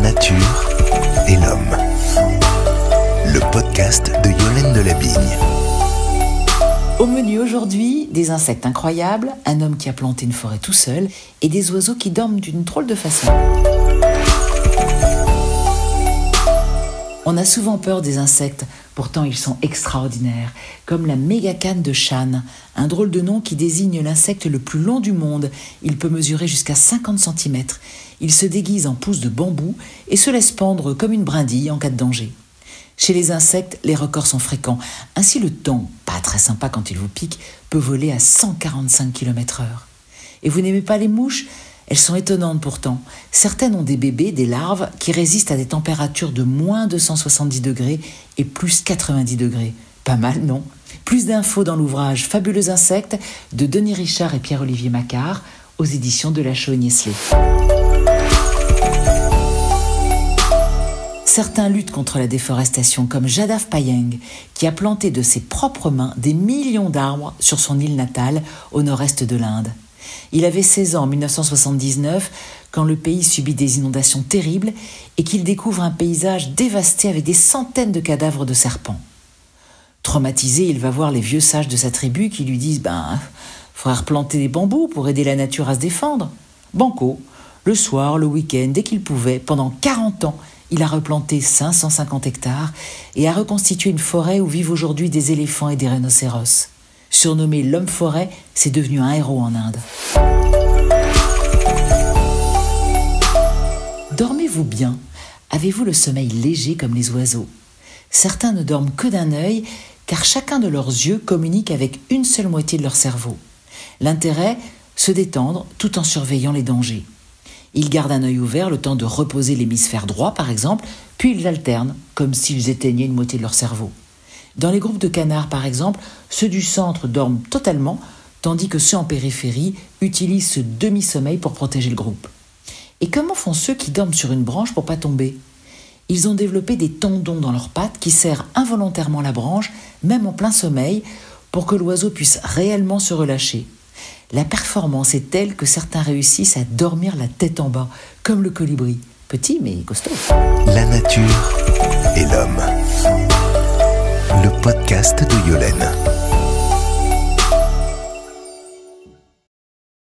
nature et l'homme. Le podcast de Yolène Delavigne. Au menu aujourd'hui, des insectes incroyables, un homme qui a planté une forêt tout seul et des oiseaux qui dorment d'une drôle de façon. On a souvent peur des insectes, pourtant ils sont extraordinaires, comme la mégacane de Shan, un drôle de nom qui désigne l'insecte le plus long du monde. Il peut mesurer jusqu'à 50 cm. Il se déguise en pousse de bambou et se laisse pendre comme une brindille en cas de danger. Chez les insectes, les records sont fréquents. Ainsi, le thon, pas très sympa quand il vous pique, peut voler à 145 km/h. Et vous n'aimez pas les mouches ? Elles sont étonnantes pourtant. Certaines ont des bébés, des larves, qui résistent à des températures de moins 270 degrés et plus 90 degrés. Pas mal, non ? Plus d'infos dans l'ouvrage Fabuleux insectes de Denis Richard et Pierre-Olivier Macquart aux éditions de La Chaux-Nestlé. Certains luttent contre la déforestation, comme Jadav Payeng, qui a planté de ses propres mains des millions d'arbres sur son île natale, au nord-est de l'Inde. Il avait 16 ans en 1979, quand le pays subit des inondations terribles et qu'il découvre un paysage dévasté avec des centaines de cadavres de serpents. Traumatisé, il va voir les vieux sages de sa tribu qui lui disent « faudrait replanter des bambous pour aider la nature à se défendre ». Banco, le soir, le week-end, dès qu'il pouvait, pendant 40 ans, il a replanté 550 hectares et a reconstitué une forêt où vivent aujourd'hui des éléphants et des rhinocéros. Surnommé l'homme-forêt, c'est devenu un héros en Inde. Dormez-vous bien ? Avez-vous le sommeil léger comme les oiseaux ? Certains ne dorment que d'un œil, car chacun de leurs yeux communique avec une seule moitié de leur cerveau. L'intérêt, se détendre tout en surveillant les dangers. Ils gardent un œil ouvert le temps de reposer l'hémisphère droit, par exemple, puis ils alternent, comme s'ils éteignaient une moitié de leur cerveau. Dans les groupes de canards, par exemple, ceux du centre dorment totalement, tandis que ceux en périphérie utilisent ce demi-sommeil pour protéger le groupe. Et comment font ceux qui dorment sur une branche pour pas tomber ? Ils ont développé des tendons dans leurs pattes qui serrent involontairement la branche, même en plein sommeil, pour que l'oiseau puisse réellement se relâcher. La performance est telle que certains réussissent à dormir la tête en bas, comme le colibri, petit mais costaud. La nature et l'homme. Le podcast de Yolène.